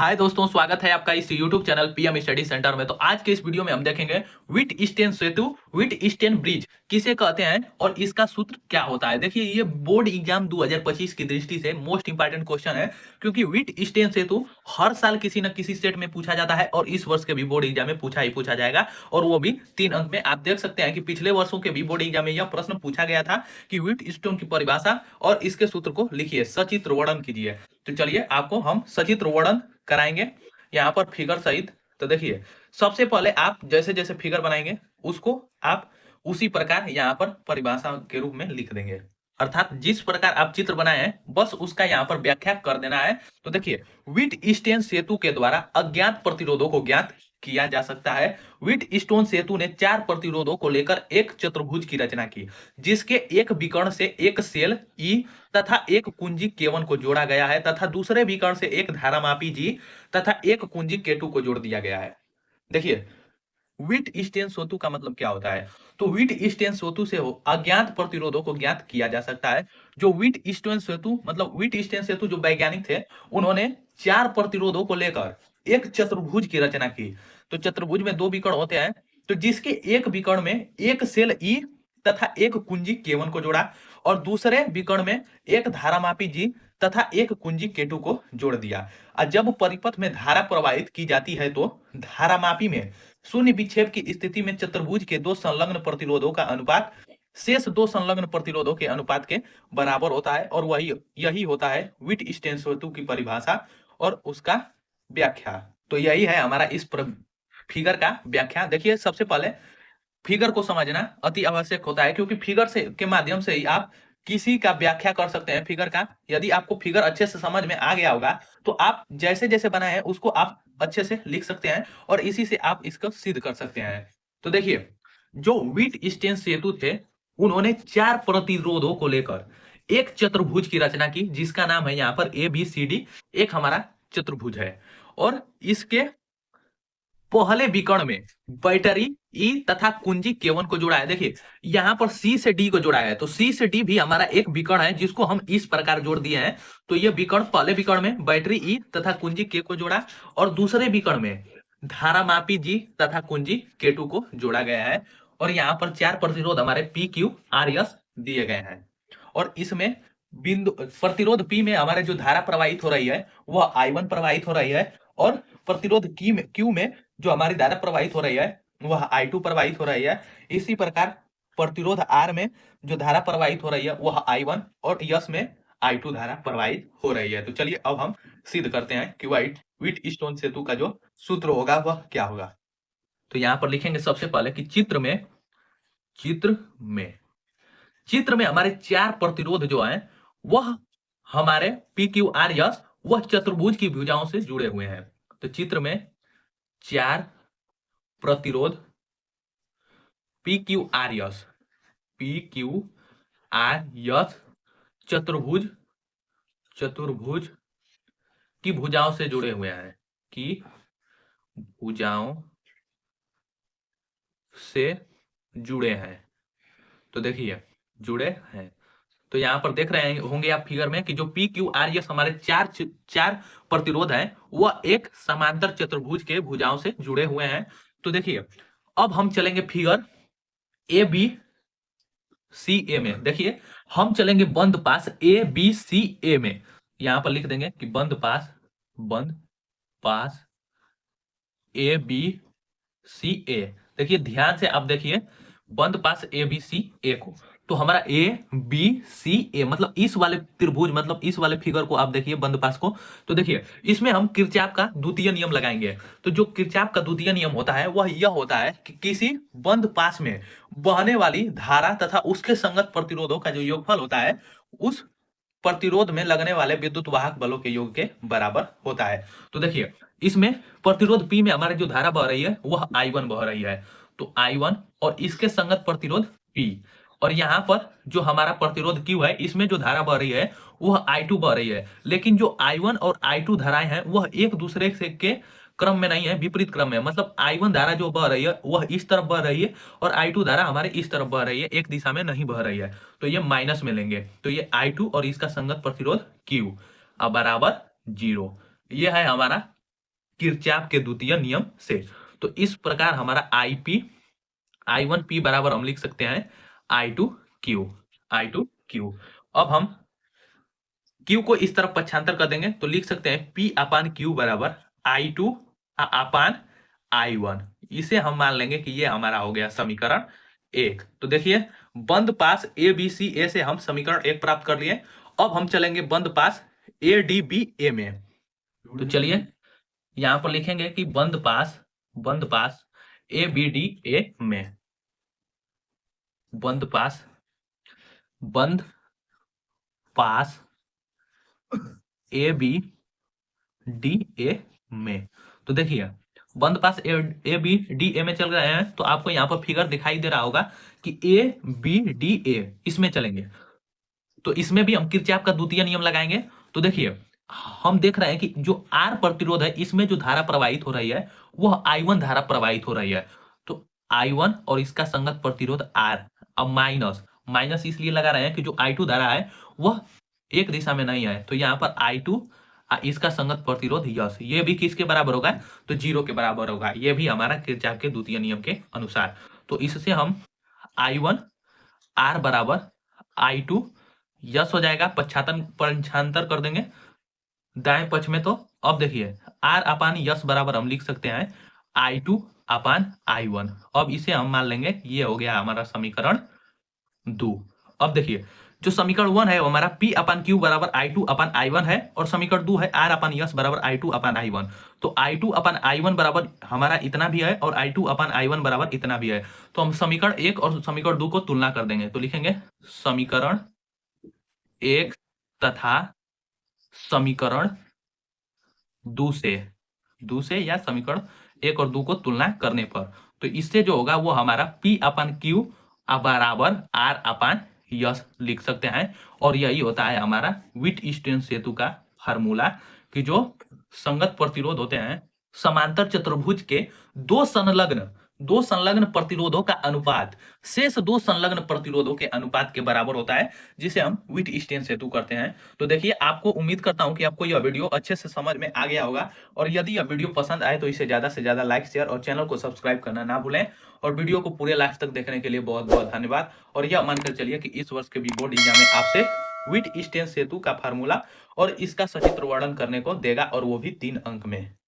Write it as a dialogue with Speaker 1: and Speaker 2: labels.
Speaker 1: हाय दोस्तों, स्वागत है आपका इस YouTube channel PM study centre में। तो आज के इस वीडियो में हम देखेंगे व्हिट स्टेन सेतु, व्हिट स्टेन ब्रिज किसे कहते हैं और इसका सूत्र क्या होता है। देखिए, ये बोर्ड एग्जाम 2025 की दृष्टि से मोस्ट इंपॉर्टेंट क्वेश्चन है, क्योंकि व्हिट स्टेन सेतु हर साल किसी न किसी सेट में पूछा जाता है और इस वर्ष के भी बोर्ड एग्जाम में पूछा ही पूछा जाएगा, और वो भी 3 अंक में। आप देख सकते हैं कि पिछले वर्षों के भी बोर्ड एग्जाम में यह प्रश्न पूछा गया था कि व्हिट स्टोन की परिभाषा और इसके सूत्र को लिखिए, सचित्र वर्णन कीजिए। तो चलिए आपको हम सचित्र वर्णन कराएंगे यहाँ पर फिगर सहित। तो देखिए, सबसे पहले आप जैसे जैसे फिगर बनाएंगे उसको आप उसी प्रकार यहाँ पर परिभाषा के रूप में लिख देंगे, अर्थात जिस प्रकार आप चित्र बनाए हैं बस उसका यहाँ पर व्याख्या कर देना है। तो देखिए, व्हिट स्टेन सेतु के द्वारा अज्ञात प्रतिरोधों को ज्ञात किया जा सकता है। व्हिट स्टोन सेतु ने 4 प्रतिरोधों को लेकर एक चतुर्भुज की रचना की, जिसके एक विकर्ण से एक सेल ई तथा एक कुंजी K1 को जोड़ा गया है तथा दूसरे विकर्ण से एक धारामापी G तथा एक कुंजी K2 को जोड़ दिया गया है। देखिए, व्हिट स्टेन सेतु का मतलब क्या होता है। तो व्हिट स्टेन सेतु से हो अज्ञात प्रतिरोधों को ज्ञात किया जा सकता है। जो व्हिट स्टेन सेतु मतलब व्हिट स्टेन सेतु जो वैज्ञानिक थे, उन्होंने 4 प्रतिरोधों को लेकर एक चतुर्भुज की रचना की। तो चतुर्भुज में 2 विकर्ण होते हैं, तो जिसके एक विकर्ण में एक सेल ई तथा एक कुंजी K1 को जोड़ा और दूसरे विकर्ण में एक धारामापी G तथा एक कुंजी K2 को जोड़ दिया। और जब परिपथ में धारा प्रवाहित की जाती है तो धारामापी में शून्य विक्षेप की स्थिति में चतुर्भुज के 2 संलग्न प्रतिरोधों का अनुपात शेष 2 संलग्न प्रतिरोधों के अनुपात के बराबर होता है, और यही होता है व्हिट स्टेन सेतु की परिभाषा और उसका व्याख्या। तो यही है हमारा इस फिगर का व्याख्या। देखिए, सबसे पहले फिगर को समझना अति आवश्यक होता है, क्योंकि फिगर से के माध्यम से ही आप किसी का व्याख्या कर सकते हैं फिगर का। यदि आपको फिगर अच्छे से समझ में आ गया होगा तो आप जैसे जैसे बनाए हैं उसको आप अच्छे से लिख सकते हैं और इसी से आप इसको सिद्ध कर सकते हैं। तो देखिए, जो व्हिट स्टेन सेतु थे, उन्होंने 4 प्रतिरोधों को लेकर एक चतुर्भुज की रचना की, जिसका नाम है यहाँ पर ABCD। एक हमारा चतुर्भुज है और इसके पहले विकर्ण में बैटरी ई तथा कुंजी K1 को जोड़ा है। देखिए, यहाँ पर C से D को जोड़ा है, तो C से D भी हमारा एक विकर्ण है जिसको हम इस प्रकार जोड़ दिए हैं। तो ये विकर्ण पहले विकर्ण में बैटरी ई तथा कुंजी K को जोड़ा और दूसरे विकर्ण में धारामापी G तथा कुंजी K2 को जोड़ा गया है। और यहाँ पर 4 प्रतिरोध हमारे PQRS दिए गए हैं, और इसमें बिंदु प्रतिरोध P में हमारे जो धारा प्रवाहित हो रही है वह I1 प्रवाहित हो रही है, और प्रतिरोध Q में जो हमारी धारा प्रवाहित हो रही है वह I2 प्रवाहित हो रही है। इसी प्रकार प्रतिरोध R में जो धारा प्रवाहित हो रही है वह I1 और यस में I2 धारा प्रवाहित हो रही है। तो चलिए अब हम सिद्ध करते हैं कि व्हिट स्टोन सेतु का जो सूत्र होगा वह क्या होगा। तो यहाँ पर लिखेंगे सबसे पहले कि चित्र में हमारे 4 प्रतिरोध जो हैं वह हमारे PQRS वह चतुर्भुज की भुजाओं से जुड़े हुए हैं। तो चित्र में 4 प्रतिरोध PQRS चतुर्भुज की भुजाओं से जुड़े हुए हैं, की भुजाओं से जुड़े हैं। तो देखिए, जुड़े हैं। तो यहाँ पर देख रहे होंगे आप फिगर में कि जो PQRS हमारे 4 प्रतिरोध हैं वह एक समांतर चतुर्भुज के भुजाओं से जुड़े हुए हैं। तो देखिए, अब हम चलेंगे फिगर ABCA में। देखिए, हम चलेंगे बंद पास ABCA में। यहाँ पर लिख देंगे कि बंद पास ABCA। देखिए, ध्यान से आप देखिए बंद पास ABCA को। तो हमारा ABCA मतलब इस वाले त्रिभुज मतलब इस वाले फिगर को आप देखिए बंद पास को। तो देखिए, इसमें हम किरचॉफ का द्वितीय नियम लगाएंगे। तो जो किरचॉफ का द्वितीय नियम होता है वह यह होता है कि किसी बंद पास में बहने वाली धारा तथा उसके संगत प्रतिरोधों का जो योगफल होता है उस प्रतिरोध में लगने वाले विद्युत वाहक बलों के योग के बराबर होता है। तो देखिए, इसमें प्रतिरोध P में हमारी जो धारा बह रही है वह I1 बह रही है। तो I1 और इसके संगत प्रतिरोध P, और यहाँ पर जो हमारा प्रतिरोध Q है इसमें जो धारा बह रही है वह I2 बह रही है। लेकिन जो I1 और I2 धाराएं हैं वह एक दूसरे से के क्रम में नहीं है, विपरीत क्रम में। मतलब I1 धारा जो बह रही है वह इस तरफ बह रही है और I2 धारा हमारे इस तरफ बह रही है, एक दिशा में नहीं बह रही है। तो ये माइनस में लेंगे, तो ये I2 और इसका संगत प्रतिरोध Q अब बराबर 0। ये है हमारा किरचॉफ के द्वितीय नियम से। तो इस प्रकार हमारा I1P बराबर हम लिख सकते हैं I2Q। अब हम Q को इस तरफ पक्षांतर कर देंगे तो लिख सकते हैं P/Q बराबर I2/I1। इसे हम मान लेंगे कि ये हमारा हो गया समीकरण 1। तो देखिए बंद पास ABC से हम समीकरण 1 प्राप्त कर लिए। अब हम चलेंगे बंद पास ADBA में। तो चलिए यहां पर लिखेंगे कि बंद पास ABDA में, बंद पास ABDA में। तो देखिए बंद पास ABDA में चल रहे हैं तो आपको यहाँ पर फिगर दिखाई दे रहा होगा कि ABDA इसमें चलेंगे तो इसमें भी हम किरचॉफ का द्वितीय नियम लगाएंगे। तो देखिए हम देख रहे हैं कि जो R प्रतिरोध है इसमें जो धारा प्रवाहित हो रही है वह I1 धारा प्रवाहित हो रही है। तो I1 और इसका संगत प्रतिरोध R। अब माइनस इसलिए लगा रहे हैं कि जो I2 धारा है वह एक दिशा में नहीं है। तो यहाँ पर I2 इसका संगत प्रतिरोध यस, ये भी किसके बराबर होगा? तो 0 के बराबर होगा। ये भी हमारा किरचॉफ के द्वितीय नियम के अनुसार। तो इससे हम I1 R बराबर I2 यस हो जाएगा, पक्षांतर कर देंगे दाएं पक्ष में। तो अब देखिए R/यस बराबर हम लिख सकते हैं I2/I1। अब इसे हम मान लेंगे ये हो गया हमारा समीकरण 2। अब देखिए जो समीकरण 1 है वो हमारा P/Q बराबर I2/I1 है और समीकरण 2 है R/यस बराबर I2/I1। तो I2/I1 बराबर हमारा इतना भी है और I2/I1 बराबर इतना भी है। तो हम समीकरण 1 और समीकरण 2 को तुलना कर देंगे। तो लिखेंगे समीकरण 1 तथा समीकरण 2 से या समीकरण 1 और 2 को तुलना करने पर तो इससे जो होगा वो हमारा P/Q बराबर R/यस लिख सकते हैं। और यही होता है हमारा व्हिटस्टीन सेतु का फार्मूला कि जो संगत प्रतिरोध होते हैं समांतर चतुर्भुज के दो संलग्न प्रतिरोधों का अनुपात शेष दो संलग्न प्रतिरोधों के अनुपात के बराबर होता है, जिसे हम व्हिटस्टीन सेतु करते हैं। तो देखिए आपको उम्मीद करता हूं कि आपको यह वीडियो अच्छे से समझ में आ गया होगा और यदि यह वीडियो पसंद आए तो इसे ज्यादा से ज्यादा लाइक शेयर और चैनल को सब्सक्राइब करना ना भूलें। और वीडियो को पूरे लास्ट तक देखने के लिए बहुत बहुत धन्यवाद। और यह मानकर चलिए कि इस वर्ष के भी बोर्ड एग्जाम में आपसे व्हिटस्टीन सेतु का फार्मूला और इसका सचित्र वर्णन करने को देगा और वो भी 3 अंक में।